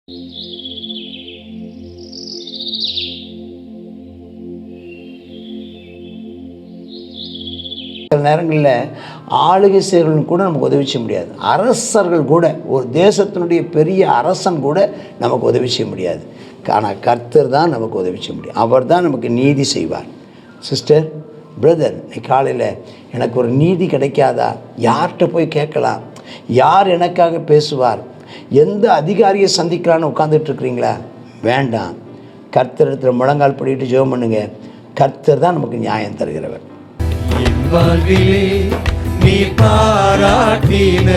சில நேரங்களில் ஆளுகை செய்கிறவர்கள் கூட நமக்கு உதவி செய்ய முடியாது. அரசர்கள் கூட, ஒரு தேசத்தினுடைய பெரிய அரசன் கூட நமக்கு உதவி செய்ய முடியாது. ஆனால் கர்த்தர் தான் நமக்கு உதவி செய்ய முடியும். அவர் தான் நமக்கு நீதி செய்வார். சிஸ்டர், பிரதர், நீ காலையில் எனக்கு ஒரு நீதி கிடைக்காதா? யார்கிட்ட போய் கேட்கலாம்? யார் எனக்காக பேசுவார்? எந்த அதிகாரியை சந்திக்கலான்னு உட்காந்துட்ருக்குறீங்களா? வேண்டாம். கர்த்தரிடத்தில் முழங்கால் படிட்டு ஜெபம் பண்ணுங்க. கர்த்தர் தான் நமக்கு நியாயம் தருகிறவர். வாழ்விலே நீ பாராட்டின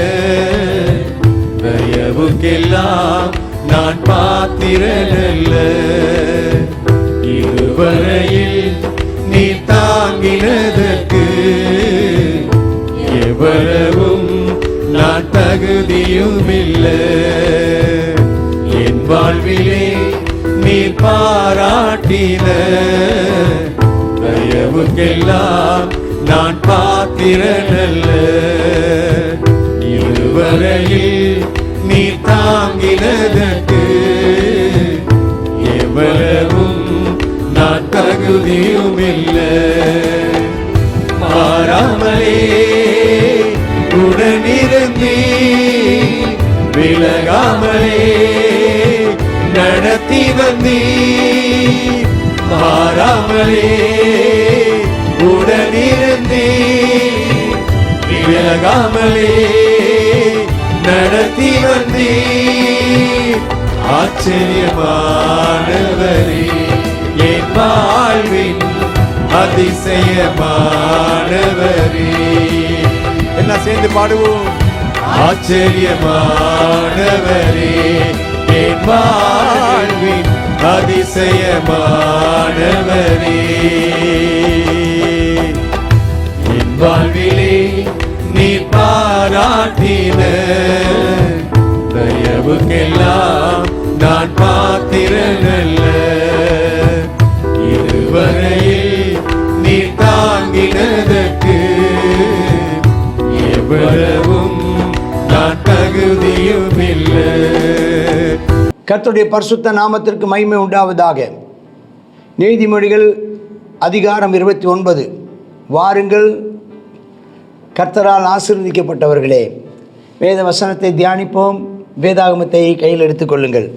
தயவுக்கெல்லாம் நான் பாத்திரனல்ல. இதுவரையில் நீ தாங்கினதற்கு எவ்வளவும் நான் தகுதியும் இல்லை. என் வாழ்விலே நீ பாராட்டின தயவுக்கெல்லாம் நான் பாத்திரனல்ல. இதுவரையில் நீ தாங்கினதற்கு எவ்வளவும் நான் தகுதியும் இல்லை. மாறாமலே உடனிருந்தீ, விலகாமலே நடத்தி வந்தீ. மாறாமலே உடனிருந்தீ, விலகாமலே நடத்தி வந்தீ. ஆச்சரியமானவரே, என் வாழ்வின் அதிசயமானவரே. எல்லாம் சேர்ந்து பாடுவோம். ஆச்சரியமானவரே, என் வாழ்வின் அதிசயமானவரே. என் வாழ்விலே நீ பாராட்டின தயவுக்கெல்லாம் நான் பாத்திரனல்ல. இதுவரையில் நீ தாங்கினதற்கு எவ்வளவும் நான் தகுதியும் இல்லை. கர்த்தருடைய பரிசுத்த நாமத்திற்கு மகிமை உண்டாவதாக. நீதிமொழிகள் அதிகாரம் 29. வாருங்கள் கர்த்தரால் ஆசீர்வதிக்கப்பட்டவர்களே, வேத வசனத்தை தியானிப்போம். வேதாகமத்தை கையில் எடுத்துக்கொள்ளுங்கள்.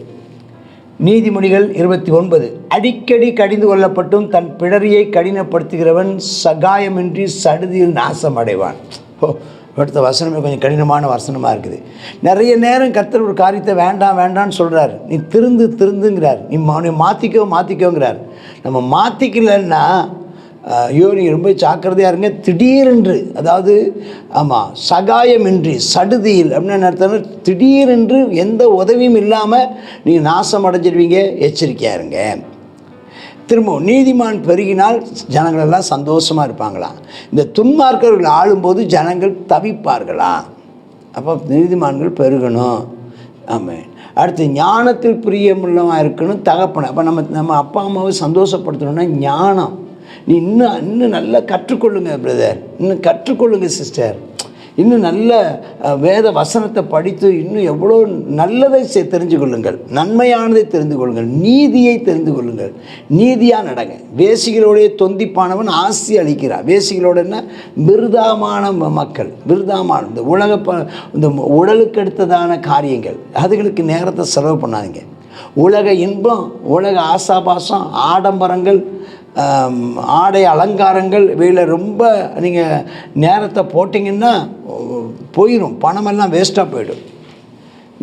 நீதிமொழிகள் 29. அடிக்கடி கடிந்து கொள்ளப்பட்டும் தன் பிடரியை கடினப்படுத்துகிறவன் சகாயமின்றி சடுதியில் நாசம் அடைவான். அடுத்த வசனமே கொஞ்சம் கடினமான வசனமாக இருக்குது. நிறைய நேரம் கர்த்தர் ஒரு காரியத்தை வேண்டாம் வேண்டான்னு சொல்கிறார். நீ திருந்துங்கிறார். நீ மாற்றிக்கோங்கிறார். நம்ம மாற்றிக்கலன்னா ஐயோ நீங்கள் ரொம்ப ஜாக்கிரதையாக இருங்க. திடீரென்று, அதாவது ஆமாம், சகாயமின்றி சடுதியில் அப்படின்னு அர்த்தம். திடீரென்று எந்த உதவியும் இல்லாமல் நீங்கள் நாசம் அடைஞ்சிடுவீங்க. எச்சரிக்கையாக இருங்க. திரும்பவும் நீதிமான் பெருகினால் ஜனங்கள் எல்லாம் சந்தோஷமாக இருப்பாங்களாம். இந்த துன்மார்க்கர்கள் ஆளும்போது ஜனங்கள் தவிப்பார்களாம். அப்போ நீதிமான்கள் பெருகணும். ஆமாம். அடுத்து ஞானத்தில் பிரியமுள்ளமாக இருக்கணும் தகப்பனை. அப்போ நம்ம அப்பா அம்மாவை சந்தோஷப்படுத்தணும்னா ஞானம். நீ இன்னும் நல்லா கற்றுக்கொள்ளுங்க பிரதர், இன்னும் கற்றுக்கொள்ளுங்க சிஸ்டர். இன்னும் நல்ல வேத வசனத்தை படித்து இன்னும் எவ்வளோ நல்லதை தெரிந்து கொள்ளுங்கள். நன்மையானதை தெரிந்து கொள்ளுங்கள். நீதியை தெரிந்து கொள்ளுங்கள். நீதியாக நடங்க. வேசிகளோடைய தொந்திப்பானவன் ஆசி அளிக்கிறார். வேசிகளோடனா விருதாமான மக்கள், விருதாமான இந்த உடலுக்கு அடுத்ததான காரியங்கள், அதுகளுக்கு நேரத்தை செலவு பண்ணாதீங்க. உலக இன்பம், உலக ஆசாபாசம், ஆடம்பரங்கள், ஆடை அலங்காரங்கள், இவையில் ரொம்ப நீங்கள் நேரத்தை போட்டிங்கன்னா போயிடும். பணமெல்லாம் வேஸ்ட்டாக போயிடும்.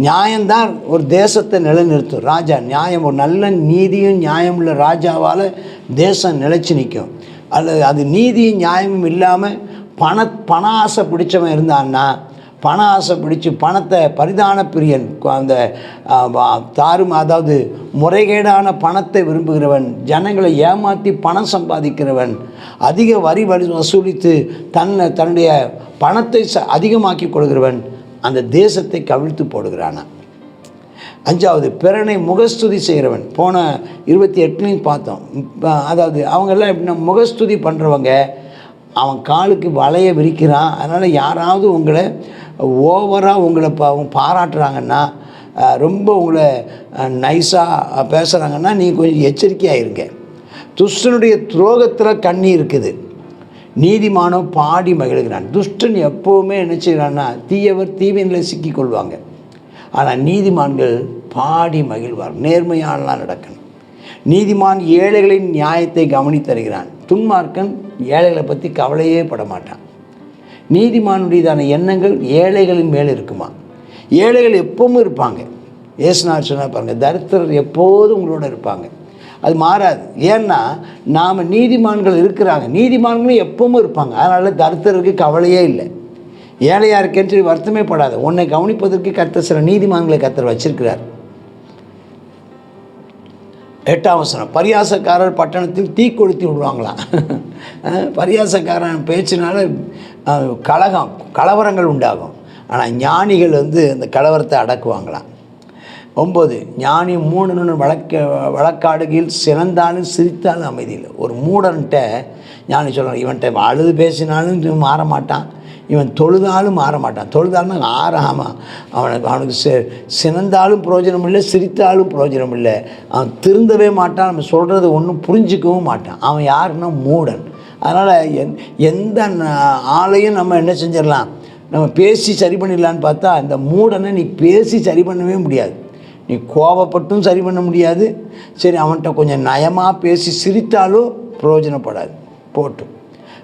நியாயம்தான் ஒரு தேசத்தை நிலைநிறுத்தும். ராஜா நியாயம், ஒரு நல்ல நீதியும் நியாயம் உள்ள ராஜாவால் தேசம் நிலைச்சி நிற்கும். அது நீதியும் நியாயமும் இல்லாமல் பண ஆசை பிடிச்சவன் இருந்தான்னா, பண ஆசை பிடிச்சி பணத்தை பரிதான பிரியன், அந்த அதாவது முறைகேடான பணத்தை விரும்புகிறவன், ஜனங்களை ஏமாற்றி பணம் சம்பாதிக்கிறவன், அதிக வரி வசூலித்து தன்னுடைய பணத்தை அதிகமாக்கி கொடுக்கிறவன் அந்த தேசத்தை கவிழ்த்து போடுகிறானா. 5வது, பிறனை முகஸ்துதி செய்கிறவன். போன 28 பார்த்தோம். அதாவது அவங்கெல்லாம் எப்படின்னா முகஸ்துதி பண்ணுறவங்க, அவன் காலுக்கு வலையை விரிக்கிறான். அதனால் யாராவது உங்களை ஓவராக உங்களை பாராட்டுறாங்கன்னா ரொம்ப உங்களை நைஸாக பேசுகிறாங்கன்னா நீங்கள் கொஞ்சம் எச்சரிக்கையாக இருங்க. துஷ்டனுடைய துரோகத்தில் கண்ணி இருக்குது, நீதிமானோ பாடி மகிழ்கிறான். துஷ்டன் எப்போவுமே என்ன செய்கிறான்னா தீயவர் தீவினில் சிக்கிக்கொள்வாங்க. ஆனால் நீதிமான்கள் பாடி மகிழ்வார். நேர்மையானலாம் நடக்கணும். நீதிமான் ஏழைகளின் நியாயத்தை கவனித்தருகிறான். துன்மார்க்கன் ஏழைகளை பற்றி கவலையே பட மாட்டான். நீதிமானுடையதான எண்ணங்கள் ஏழைகளின் மேல் இருக்குமா. ஏழைகள் எப்பவும் இருப்பாங்க. ஏசுநாதர் சொன்னா பாருங்கள், தரித்திரர் எப்போதும் உங்களோட இருப்பாங்க. அது மாறாது. ஏன்னா நாம் நீதிமான்கள் இருக்கிறாங்க, நீதிமான்களும் எப்பவும் இருப்பாங்க. அதனால் தரித்திரருக்கு கவலையே இல்லை. ஏழையாக இருக்கேன்னு சொல்லி வருத்தமே படாது. உன்னை கவனிப்பதற்கு கர்த்தர் சில நீதிமான்களை கர்த்தர் வச்சிருக்கிறார். 8ஆம் வசனம், பரியாசக்காரர் பட்டணத்தில் தீ கொளுத்தி விடுவாங்களாம். பரியாசக்காரன் பேச்சினால கலவரங்கள் உண்டாகும். ஆனால் ஞானிகள் அந்த கலவரத்தை அடக்குவாங்களாம். 9, ஞானி மூடனு வழக்காடுகையில் சிறந்தாலும் சிரித்தாலும் அமைதியில். ஒரு மூடன்ட்ட ஞானி சொல்லணும், இவன்கிட்ட அழுது பேசினாலும் மாற மாட்டான், இவன் தொழுதாலும் மாற மாட்டான். தொழுதாலும் ஆறாமல் அவனுக்கு சினந்தாலும் பிரயோஜனம் இல்லை, சிரித்தாலும் பிரயோஜனம் இல்லை. அவன் திருந்தவே மாட்டான், நம்ம சொல்கிறது ஒன்றும் புரிஞ்சிக்கவும் மாட்டான். அவன் யாருன்னா மூடன். அதனால் எந்த ஆளையும் நம்ம என்ன செஞ்சிடலாம், நம்ம பேசி சரி பண்ணிடலான்னு பார்த்தா அந்த மூடனை நீ பேசி சரி பண்ணவே முடியாது. நீ கோபப்பட்டும் சரி பண்ண முடியாது. சரி, அவன்கிட்ட கொஞ்சம் நயமாக பேசி சிரித்தாலும் பிரயோஜனப்படாது. போட்டும்.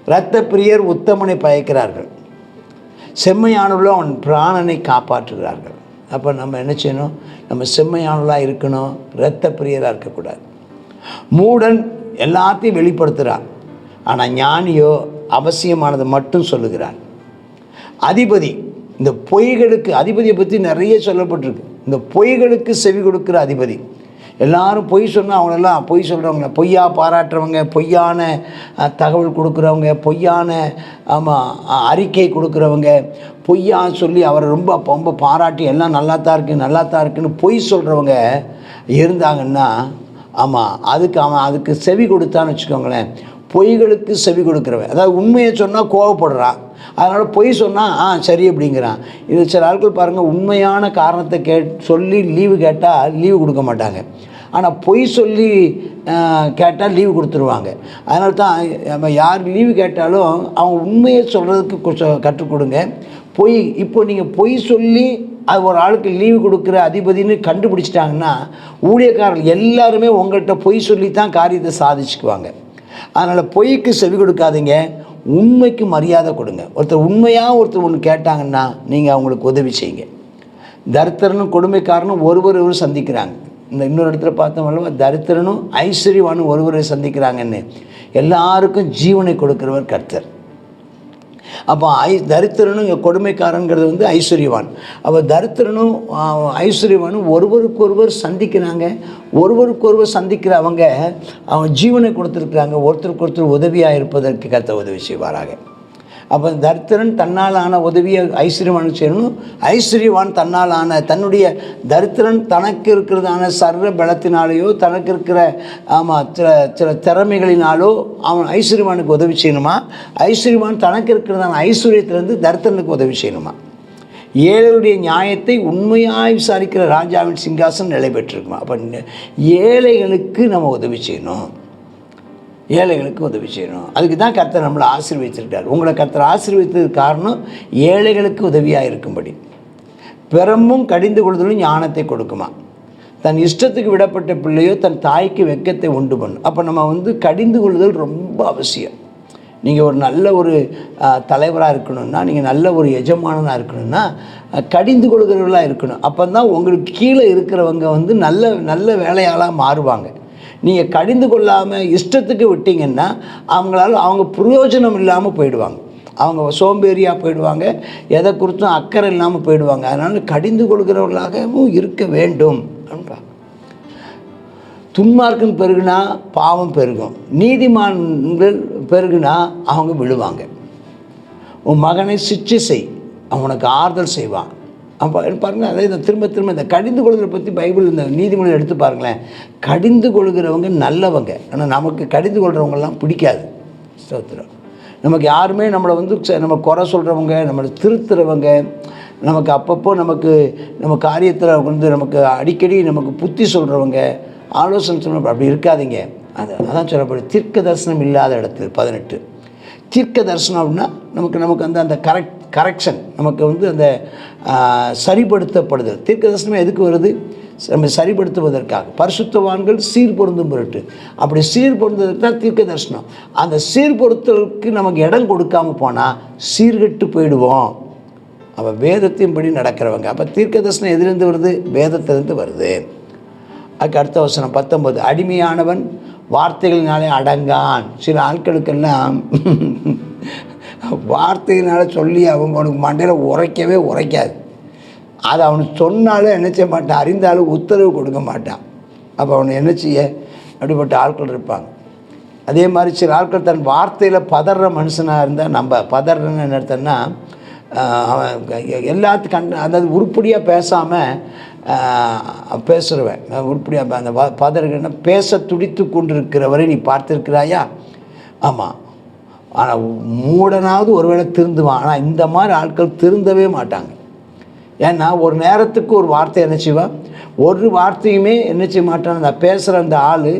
இரத்த பிரியர் உத்தமனை பயக்கிறார்கள், செம்மையானவர்களும் அவன் பிராணனை காப்பாற்றுகிறார்கள். அப்போ நம்ம என்ன செய்யணும், நம்ம செம்மையானவர்களாக இருக்கணும், இரத்த பிரியராக இருக்கக்கூடாது. மூடன் எல்லாத்தையும் வெளிப்படுத்துகிறான், ஆனால் ஞானியோ அவசியமானதை மட்டும் சொல்லுகிறான். அதிபதி, இந்த பொய்களுக்கு அதிபதியை பற்றி நிறைய சொல்லப்பட்டிருக்கு. இந்த பொய்களுக்கு செவி கொடுக்குற அதிபதி. எல்லாரும் பொய் சொன்னால் அவங்களெல்லாம் பொய் சொல்கிறவங்க, பொய்யா பாராட்டுறவங்க, பொய்யான தகவல் கொடுக்குறவங்க, பொய்யான அறிக்கை கொடுக்குறவங்க, பொய்யா சொல்லி அவரை ரொம்ப பாராட்டி எல்லாம் நல்லா தான் இருக்குன்னு பொய் சொல்கிறவங்க இருந்தாங்கன்னா, அதுக்கு செவி கொடுத்தான்னு வச்சுக்கோங்களேன். பொய்களுக்கு செவி கொடுக்குறவன், அதாவது உண்மையை சொன்னால் கோவப்படுறான், அதனால் பொய் சொன்னால் சரி அப்படிங்கிறான். இது சில ஆட்கள் பாருங்கள், உண்மையான காரணத்தை சொல்லி லீவு கேட்டால் லீவு கொடுக்க மாட்டாங்க, ஆனால் பொய் சொல்லி கேட்டால் லீவு கொடுத்துருவாங்க. அதனால தான் நம்ம யார் லீவு கேட்டாலும் அவங்க உண்மையை சொல்கிறதுக்கு கற்றுக் கொடுங்க. இப்போ நீங்கள் பொய் சொல்லி அது ஒரு ஆளுக்கு லீவு கொடுக்குற அதிபதினு கண்டுபிடிச்சிட்டாங்கன்னா ஊழியக்காரர்கள் எல்லாருமே உங்கள்கிட்ட பொய் சொல்லி தான் காரியத்தை சாதிச்சுக்குவாங்க. அதனால் பொய்க்கு செவி கொடுக்காதீங்க, உண்மைக்கு மரியாதை கொடுங்க. ஒருத்தர் ஒன்று கேட்டாங்கன்னா நீங்கள் அவங்களுக்கு உதவி செய்யுங்க. தரித்திரனும் கொடுமைக்காரனும் ஒருவர் சந்திக்கிறாங்க. இந்த இன்னொரு இடத்துல பார்த்தோம்னா தரித்திரனும் ஐஸ்வர்யவானும் ஒருவரை சந்திக்கிறாங்கன்னு. எல்லாருக்கும் ஜீவனை கொடுக்கிறவர் கர்த்தர். அப்போ தரித்திரனும் கொடுமைக்காரங்கிறது ஐஸ்வர்யவான். அப்போ தரித்திரனும் ஐஸ்வர்யவானும் ஒருவருக்கொருவர் சந்திக்கிறாங்க. ஒருவருக்கொருவர் சந்திக்கிற அவங்க ஜீவனை கொடுத்துருக்குறாங்க. ஒருத்தருக்கு உதவியாக இருப்பதற்கு கர்த்தர் உதவி செய்வாராக. அப்போ தரித்திரன் தன்னால் ஆன உதவியை ஐஸ்வர்யவானுக்கு செய்யணும். ஐஸ்வர்யவான் தன்னால் ஆன தன்னுடைய தரித்திரன் தனக்கு இருக்கிறதான சர்வ பலத்தினாலேயோ தனக்கு இருக்கிற சில திறமைகளினாலோ அவன் ஐஸ்வர்யவானுக்கு உதவி செய்யணுமா? ஐஸ்வர்யவான் தனக்கு இருக்கிறதான ஐஸ்வர்யத்திலேருந்து தரித்திரனுக்கு உதவி செய்யணுமா? ஏழைகளுடைய நியாயத்தை உண்மையாக விசாரிக்கிற ராஜாவின் சிங்காசனம் நிலை பெற்றிருக்குமா? அப்போ ஏழைகளுக்கு நம்ம உதவி செய்யணும், ஏழைகளுக்கு உதவி செய்யணும். அதுக்கு தான் கர்த்தர் நம்மளை ஆசீர்வதிச்சிருக்கார். உங்களை கர்த்தர் ஆசீர்வதித்ததுக்கு காரணம் ஏழைகளுக்கு உதவியாக இருக்கும்படி. பிறமும் கடிந்து கொள்வதிலும் ஞானத்தை கொடுக்குமா? தன் இஷ்டத்துக்கு விடப்பட்ட பிள்ளையோ தன் தாய்க்கு வெட்கத்தை உண்டு பண்ணும். அப்போ நம்ம கடிந்து கொள்ளுதல் ரொம்ப அவசியம். நீங்கள் ஒரு நல்ல ஒரு தலைவராக இருக்கணும்னா, நீங்கள் நல்ல ஒரு எஜமானனாக இருக்கணும்னா கடிந்து கொள்கிறவர்களாக இருக்கணும். அப்போ தான் உங்களுக்கு கீழே இருக்கிறவங்க நல்ல நல்ல வேலையாளாக மாறுவாங்க. நீங்கள் கடிந்து கொள்ளாமல் இஷ்டத்துக்கு விட்டீங்கன்னா அவங்க பிரயோஜனம் இல்லாமல் போயிடுவாங்க, அவங்க சோம்பேறியாக போயிடுவாங்க, எதை குறித்தும் அக்கறை இல்லாமல் போயிடுவாங்க. அதனால் கடிந்து கொள்கிறவர்களாகவும் இருக்க வேண்டும். துன்மார்க்கன் பெருகுனா பாவம் பெருகும், நீதிமான்கள் பெருகுனா அவங்க விழுவாங்க. உன் மகனை சிற்றை செய், அவனுக்கு ஆறுதல் செய்வான். அப்போ பாருங்கள், அதே திரும்ப இந்த கடிந்து கொள்கிற பற்றி பைபிள் இந்த நீதிமொழியை எடுத்து பாருங்களேன். கடிந்து கொள்கிறவங்க நல்லவங்க, ஆனால் நமக்கு கடிந்து கொள்கிறவங்கெல்லாம் பிடிக்காது. ஸ்தோத்திரம். நமக்கு யாருமே நம்மளை நம்ம குறை சொல்கிறவங்க, நம்மளை திருத்துறவங்க, நமக்கு அப்பப்போ நம்ம காரியத்தில் வந்து நமக்கு அடிக்கடி நமக்கு புத்தி சொல்கிறவங்க, ஆலோசனை சொல்கிறவங்க அப்படி இருக்காதீங்க. அதான் சொல்லப்படுது தீர்க்க தரிசனம் இல்லாத இடத்தில் 18. தீர்க்க தரிசனம் அப்படின்னா நமக்கு அந்த கரெக்ஷன் நமக்கு வந்து அந்த சரிப்படுத்தப்படுதல். தீர்க்க தரிசனம் எதுக்கு வருது? நம்ம சரிப்படுத்துவதற்காக. பரிசுத்தவான்கள் சீர் பொருந்தும் பொருட்டு. அப்படி சீர் பொருந்துவதற்கு தான் தீர்க்க தரிசனம். அந்த சீர்பொருத்தலுக்கு நமக்கு இடம் கொடுக்காமல் போனால் சீர்கெட்டு போயிடுவோம். அப்போ வேதத்தின் படி நடக்கிறவங்க. அப்போ தீர்க்க தரிசனம் எதிலிருந்து வருது? வேதத்திலிருந்து வருது. அதுக்கு அடுத்த வசனம் 19. அடிமையானவன் வார்த்தைகளினாலே அடங்கான். சில ஆட்களுக்கெல்லாம் வார்த்தையினால் சொல்லி அவனுக்கு மண்டையில் உரைக்காது. அதை அவனுக்கு சொன்னாலும் என்ன செய்ய மாட்டான், அறிந்தாலும் உத்தரவு கொடுக்க மாட்டான். அப்போ அவனை என்ன செய்ய? அப்படிப்பட்ட ஆட்கள் இருப்பாங்க. அதே மாதிரி சில ஆட்கள் தன் வார்த்தையில் பதற மனுஷனாக இருந்தால், நம்ம பதறன்னு என்ன அர்த்தம்னா அவன் எல்லாத்துக்கும் அதாவது உருப்படியாக பேசாமல் பேசுகிறவன். உருப்படியாக அந்த பதறுகள்னா பேச துடித்து கொண்டிருக்கிறவரை நீ பார்த்துருக்கிறாயா? ஆமாம். ஆனால் மூடனாவது ஒருவேளை திருந்துவான். ஆனால் இந்த மாதிரி ஆட்கள் திருந்தவே மாட்டாங்க. ஏன்னா ஒரு நேரத்துக்கு ஒரு வார்த்தை என்ன செய்வான், ஒரு வார்த்தையுமே என்ன செய்ய மாட்டான். அந்த பேசுகிற அந்த ஆள்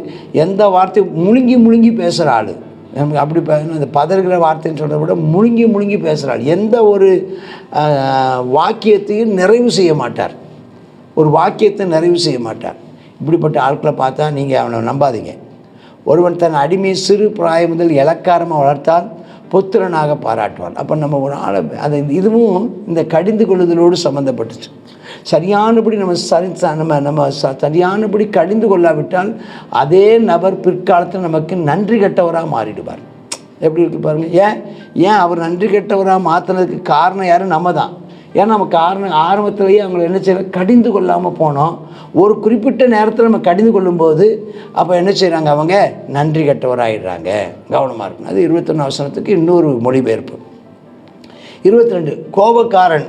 எந்த வார்த்தையும் முழுங்கி பேசுகிற ஆள். நமக்கு அப்படி அந்த பதறுகிற வார்த்தைன்னு சொல்கிறத விட முழுங்கி பேசுகிற ஆள். எந்த ஒரு வாக்கியத்தையும் நிறைவு செய்ய மாட்டார். ஒரு வாக்கியத்தை நிறைவு செய்ய மாட்டார். இப்படிப்பட்ட ஆட்களை பார்த்தா நீங்கள் அவனை நம்பாதீங்க. ஒருவன் தன் அடிமையை சிறு பிராயம் முதல் இலக்காரமாக வளர்த்தால் புத்திரனாக பாராட்டுவான். அப்போ நம்ம ஒரு ஆளை இதுவும் இந்த கடிந்து கொள்ளுதலோடு சம்மந்தப்பட்டுச்சு. சரியானபடி நம்ம சரியானபடி கடிந்து கொள்ளாவிட்டால் அதே நபர் பிற்காலத்தில் நமக்கு நன்றி கெட்டவராக மாறிடுவார். எப்படி இருக்கு பாருங்கள். ஏன் அவர் நன்றி கெட்டவராக மாற்றினதுக்கு காரணம் யாரும் நம்ம தான். ஏன்னா நம்ம ஆரம்பத்திலேயே அவங்களை என்ன செய்யலாம், கடிந்து கொள்ளாமல் போனோம். ஒரு குறிப்பிட்ட நேரத்தில் நம்ம கடிந்து கொள்ளும்போது அப்போ என்ன செய்கிறாங்க, அவங்க நன்றி கெட்டவராகிடுறாங்க. கவனமாக இருக்கணும். அது 21 வசனத்துக்கு இன்னொரு மொழிபெயர்ப்பு. 22. கோபக்காரன்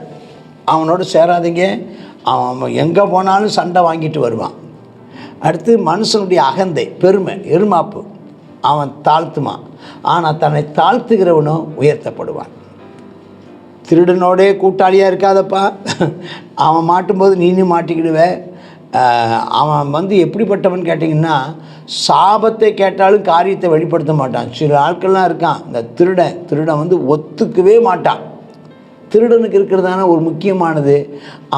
அவனோடு சேராதீங்க. அவன் எங்கே போனாலும் சண்டை வாங்கிட்டு வருவான். அடுத்து மனுஷனுடைய அகந்தை, பெருமை, எருமாப்பு அவன் தாழ்த்துமான். ஆனால் தன்னை தாழ்த்துகிறவனும் உயர்த்தப்படுவான். திருடனோடே கூட்டாளியாக இருக்காதப்பா. அவன் மாட்டும்போது நீனும் மாட்டிக்கிடுவேன். அவன் எப்படிப்பட்டவன் கேட்டிங்கன்னா, சாபத்தை கேட்டாலும் காரியத்தை வெளிப்படுத்த மாட்டான். சில ஆட்கள்லாம் இருக்கான். இந்த திருடன் ஒத்துக்கவே மாட்டான். திருடனுக்கு இருக்கிறதான ஒரு முக்கியமானது,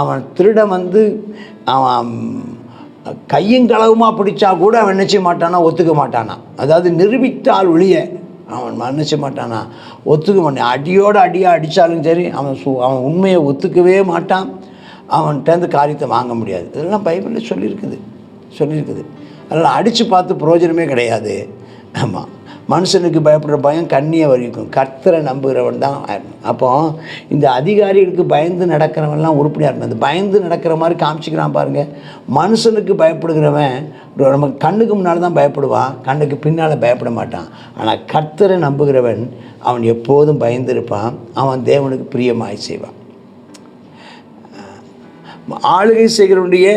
அவன் திருடன் அவன் கையங்களவுமாக பிடிச்சா கூட அவன் என்ன செய்ய மாட்டானா, ஒத்துக்க மாட்டானா. அதாவது நிரூபித்தால் ஒழிய அவன் நினைச்ச மாட்டானா, ஒத்துக்க மாட்டான். அடியோடு அடியாக அடித்தாலும் சரி அவன் உண்மையை ஒத்துக்கவே மாட்டான். அவன்கிட்ட காரியத்தை வாங்க முடியாது. இதெல்லாம் பைபிளில் சொல்லியிருக்குது. அதனால் அடித்து பார்த்து பிரயோஜனமே கிடையாது. ஆமாம். மனுஷனுக்கு பயப்படுற பயம் கண்ணியை வரைக்கும். கர்த்தரை நம்புகிறவன் தான். அப்போ இந்த அதிகாரிகளுக்கு பயந்து நடக்கிறவன்லாம் உருப்படியாக இருக்கும். அந்த பயந்து நடக்கிற மாதிரி காமிச்சிக்கிறான் பாருங்கள். மனுஷனுக்கு பயப்படுகிறவன் நமக்கு கண்ணுக்கு முன்னால் தான் பயப்படுவான், கண்ணுக்கு பின்னால் பயப்பட மாட்டான். ஆனால் கர்த்தரை நம்புகிறவன் அவன் எப்போதும் பயந்து இருப்பான். அவன் தேவனுக்கு பிரியமாய் செய்வான். ஆளுகை செய்கிறவனுடைய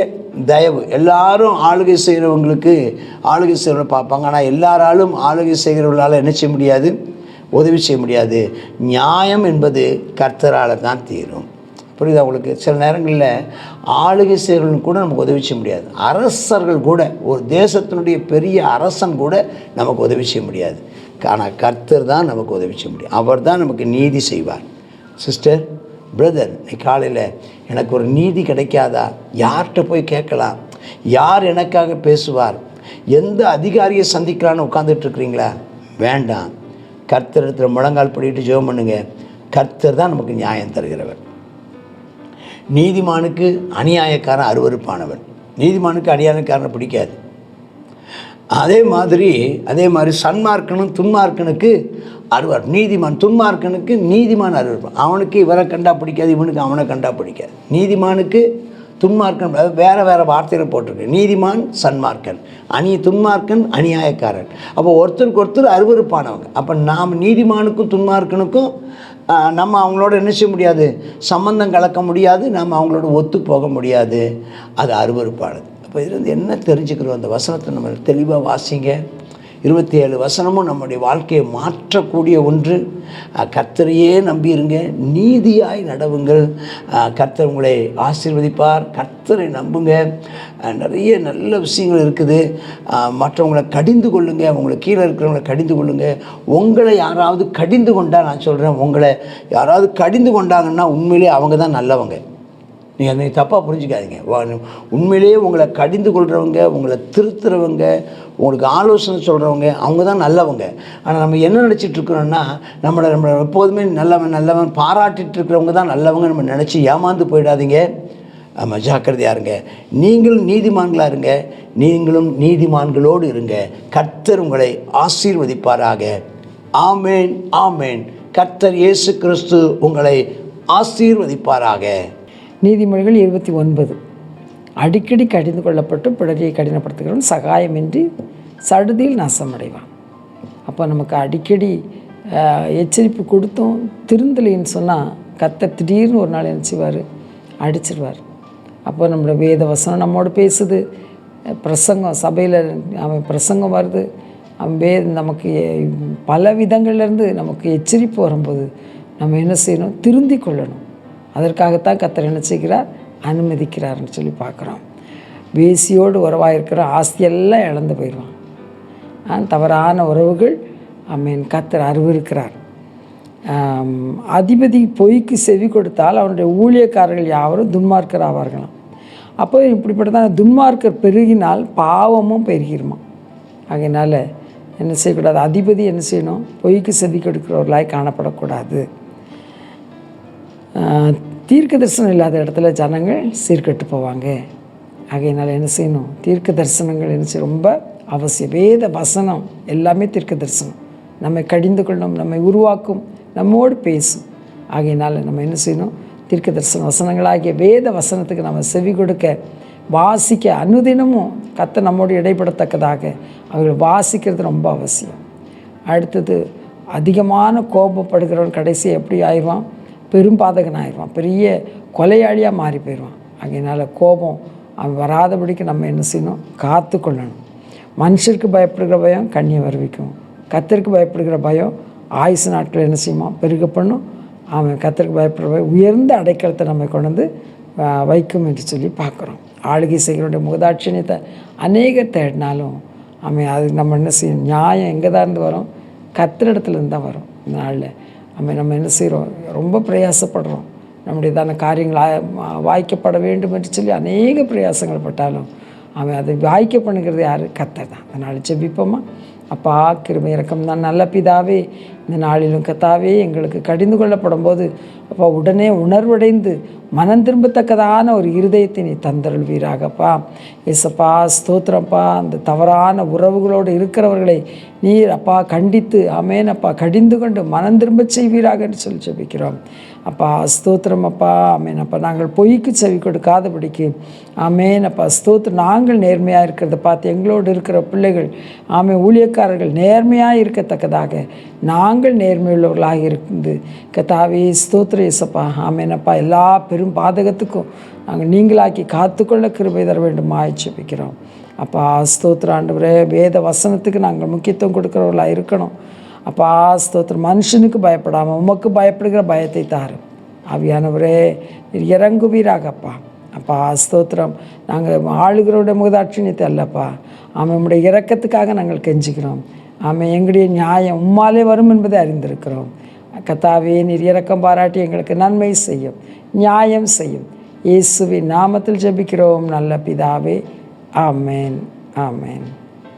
தயவு. எல்லாரும் ஆளுகை செய்கிறவங்களை பார்ப்பாங்க. ஆனால் எல்லாராலும் ஆளுகை செய்கிறவர்களால் என்ன செய்ய முடியாது, உதவி செய்ய முடியாது. நியாயம் என்பது கர்த்தரால் தான் தீரும். புரியுதா உங்களுக்கு? சில நேரங்களில் ஆளுகை செய்கிறவர்களுக்கு கூட நமக்கு உதவி செய்ய முடியாது. அரசர்கள் கூட, ஒரு தேசத்தினுடைய பெரிய அரசன் கூட நமக்கு உதவி செய்ய முடியாது. ஆனால் கர்த்தர் தான் நமக்கு உதவி செய்ய முடியும். அவர் தான் நமக்கு நீதி செய்வார். சிஸ்டர், பிரதர், நீ காலையில் எனக்கு ஒரு நீதி கிடைக்காதா? யார்கிட்ட போய் கேட்கலாம்? யார் எனக்காக பேசுவார்? எந்த அதிகாரியை சந்திக்கலான்னு உட்காந்துட்ருக்குறீங்களா? வேண்டாம். கர்த்தர் இடத்துல முழங்கால் படிட்டு ஜெபம் பண்ணுங்க. கர்த்தர் தான் நமக்கு நியாயம் தருகிறவர். நீதிமானுக்கு அநியாயக்காரன் அருவருப்பானவன். நீதிமானுக்கு அநியாயக்காரனை பிடிக்காது. அதே மாதிரி சன்மார்க்கனும் துன்மார்க்கனுக்கு அருவர். துன்மார்க்கனுக்கு நீதிமான் அருவர். அவனுக்கு இவரை கண்டா பிடிக்காது, இவனுக்கு அவனை கண்டா பிடிக்காது. நீதிமானுக்கு துன்மார்க்கன் வேறு வார்த்தையில் போட்டிருக்கு. நீதிமான் சன்மார்க்கன், துன்மார்க்கன் அநியாயக்காரன். அப்போ ஒருத்தருக்கு ஒருத்தர் அருவருப்பானவங்க. அப்போ நாம் நீதிமானுக்கும் துன்மார்க்கனுக்கும் நம்ம அவங்களோட என்ன செய்ய முடியாது, சம்பந்தம் கலக்க முடியாது. நம்ம அவங்களோட ஒத்து போக முடியாது. அது அருவருப்பானது. அப்போ இதுலேருந்து என்ன தெரிஞ்சுக்கிறோம்? அந்த வசனத்தை நம்ம தெளிவாக வாசிங்க. 27 வசனமும் நம்முடைய வாழ்க்கையை மாற்றக்கூடிய ஒன்று. கர்த்தரையே நம்பியிருங்க, நீதியாய் நடவுங்கள், கர்த்தர் உங்களை ஆசீர்வதிப்பார். கர்த்தரை நம்புங்க. நிறைய நல்ல விஷயங்கள் இருக்குது. மற்றவங்களை கடிந்து கொள்ளுங்க, உங்களை கீழே இருக்கிறவங்களை கடிந்து கொள்ளுங்க. உங்களை யாராவது கடிந்து கொண்டால், நான் சொல்கிறேன், உங்களை யாராவது கடிந்து கொண்டாங்கன்னா உண்மையிலே அவங்க தான் நல்லவங்க. நீங்கள் அதை தப்பாக புரிஞ்சுக்காதீங்க. உண்மையிலேயே உங்களை கடிந்து கொள்கிறவங்க, உங்களை திருத்துறவங்க, உங்களுக்கு ஆலோசனை சொல்கிறவங்க, அவங்க தான் நல்லவங்க. ஆனால் நம்ம என்ன நினச்சிட்ருக்குறோன்னா, நம்மளை எப்போதுமே நல்லவன் பாராட்டிகிட்டு இருக்கிறவங்க தான் நல்லவங்க நம்ம நினச்சி ஏமாந்து போயிடாதீங்க. நம்ம ஜாக்கிரதையாக இருங்க. நீங்கள் நீதிமான்களாக இருங்க, நீங்களும் நீதிமான்களோடு இருங்க. கர்த்தர் உங்களை ஆசீர்வதிப்பாராக. ஆமேன், ஆமேன். கர்த்தர் இயேசு கிறிஸ்து உங்களை ஆசீர்வதிப்பாராக. நீதிமொழிகள் 29. அடிக்கடி கடிந்து கொள்ளப்பட்டு பிறரை கடினப்படுத்துகிறவன் சகாயமின்றி சடுதியில் நாசமடைவான். அப்போ நமக்கு அடிக்கடி எச்சரிப்பு கொடுத்தோம் திருந்தலைன்னு சொன்னால் கர்த்தர் திடீர்னு ஒரு நாள் என்ன செய்வார், அடிச்சிருவார். அப்போ நம்மளோட வேத வசனம் நம்மோடு பேசுது, பிரசங்கம் சபையில் அவன் பிரசங்கம் வருது, அவன் நமக்கு பல விதங்கள்லேருந்து நமக்கு எச்சரிப்பு வரும்போது நம்ம என்ன செய்யணும், திருந்தி கொள்ளணும். அதற்காகத்தான் கர்த்தர் என்ன செய்கிறார், அனுமதிக்கிறார்னு சொல்லி பார்க்குறோம். வேசியோடு உறவாக இருக்கிற ஆஸ்தியெல்லாம் இழந்து போயிடுவான். தவறான உறவுகள் கர்த்தர் அறிவிருக்கிறார். அதிபதி பொய்க்கு செவி கொடுத்தால் அவனுடைய ஊழியக்காரர்கள் யாவரும் துன்மார்க்கர் ஆவார்களாம். அப்போ இப்படிப்பட்டதான் துன்மார்க்கர் பெருகினால் பாவமும் பெருகிருமா. அதனால் என்ன செய்யக்கூடாது, அதிபதி என்ன செய்யணும், பொய்க்கு செவி கொடுக்கிறவர்களாய் காணப்படக்கூடாது. தீர்க்க தரிசனம் இல்லாத இடத்துல ஜனங்கள் சீர்கெட்டு போவாங்க. ஆகையினால் என்ன செய்யணும், தீர்க்க தரிசனங்கள் என்ன செய்ய ரொம்ப அவசியம். வேத வசனம் எல்லாமே தீர்க்க தரிசனம். நம்மை கடிந்து கொள்ளும், நம்மை உருவாக்கும், நம்மோடு பேசும். ஆகையினால் நம்ம என்ன செய்யணும், தீர்க்க தரிசன வசனங்களாகிய வேத வசனத்துக்கு நம்ம செவி கொடுக்க, வாசிக்க, அனுதினமும் கர்த்தர் நம்மோடு இடைப்படத்தக்கதாக அவர்கள் வாசிக்கிறது ரொம்ப அவசியம். அடுத்தது, அதிகமான கோபப்படுகிறவன் கடைசி எப்படி ஆயிடுவான், பெரும்பாதகன் ஆயிடுவான், பெரிய கொலையாளியாக மாறி போயிடுவான். அதனால் கோபம் அவன் வராதபடிக்கு நம்ம என்ன செய்யணும், காத்து கொள்ளணும். மனுஷருக்கு பயப்படுகிற பயம் கண்ணியை வருவிக்கும், கர்த்தருக்கு பயப்படுகிற பயம் ஆயுசு நாட்கள் என்ன செய்யுமா, பெருக பண்ணும். அவன் கர்த்தருக்கு பயப்படுற பயம் உயர்ந்த அடைக்கலத்தை நம்ம கொண்டு வந்து வைக்கும் என்று சொல்லி பார்க்குறோம். ஆளுகை செய்கிறோடைய முகதாட்சியத்தை அநேகர் தேடினாலும் அதுக்கு நம்ம என்ன செய்யணும், நியாயம் எங்கே தான் இருந்து வரும், கர்த்தரிடத்துலேருந்து தான் வரும். இந்த நாளில் நம்ம என்ன செய்கிறோம், ரொம்ப பிரயாசப்படுறோம், நம்முடையதான காரியங்கள் வாய்க்கப்பட வேண்டும் என்று சொல்லி அநேக பிரயாசங்கள் பட்டாலும் அதை வாய்க்க பண்ணுகிறது யார், கர்த்தர் தான். அதனால் ஜெபிப்போமா. அப்பா, கிருபை இரக்கம் தான் நல்ல பிதாவே, இந்த நாளிலும் கர்த்தாவே எங்களுக்கு கடிந்து கொள்ளப்படும் போது அப்பா உடனே உணர்வடைந்து மனம் திரும்பத்தக்கதான ஒரு இருதயத்தை நீ தந்தருள்வீராகப்பா. ஏசப்பா ஸ்தோத்திரப்பா. அந்த தவறான உறவுகளோடு இருக்கிறவர்களை நீர் அப்பா கண்டித்து ஆமேன் அப்பா கடிந்து கொண்டு மனம் திரும்ப செய்வீராக என்று சொல்லி ஜெபிக்கிறோம். அப்பா ஸ்தோத்திரம் அப்பா. ஆமேன் அப்பா. நாங்கள் பொய்க்கு செவி கொடுக்காதபடிக்கு ஆமேன் அப்பா ஸ்தோத்திரம். நாங்கள் நேர்மையாக இருக்கிறத பார்த்து எங்களோடு இருக்கிற பிள்ளைகள் ஊழியக்காரர்கள் நேர்மையாக இருக்கத்தக்கதாக நாங்கள் நேர்மையுள்ளவர்களாக இருந்து கர்த்தாவே ஸ்தோத்திர இயேசப்பா ஆமேனப்பா. எல்லா பெரும் பாதகத்துக்கும் நாங்கள் நீங்களாக்கி காத்துக்கொள்ள கிருபை தர வேண்டுமா ஜெபிக்கிறோம். அப்பா ஸ்தோத்திர ஆண்டவரே. வேத வசனத்துக்கு நாங்கள் முக்கியத்துவம் கொடுக்குறவர்களாக இருக்கணும். அப்பா ஸ்தோத்திரம். மனுஷனுக்கு பயப்படாமல் உமக்கு பயப்படுகிற பயத்தை தாரும் ஆவியானவரே. இறங்குவீராகப்பா. அப்பா ஸ்தோத்திரம். நாங்கள் ஆளுகிறோட முகதாட்சியத்தை அல்லப்பா நம்முடைய இரக்கத்துக்காக நாங்கள் கெஞ்சிக்கிறோம். எங்களுடைய நியாயம் உம்மாலே வரும் என்பதை அறிந்திருக்கிறோம். கர்த்தாவே நீர் இரக்கம் பாராட்டி எங்களுக்கு நன்மை செய்யும், நியாயம் செய்யும். இயேசுவின் நாமத்தில் ஜெபிக்கிறோம் நல்ல பிதாவே. ஆமேன், ஆமேன்.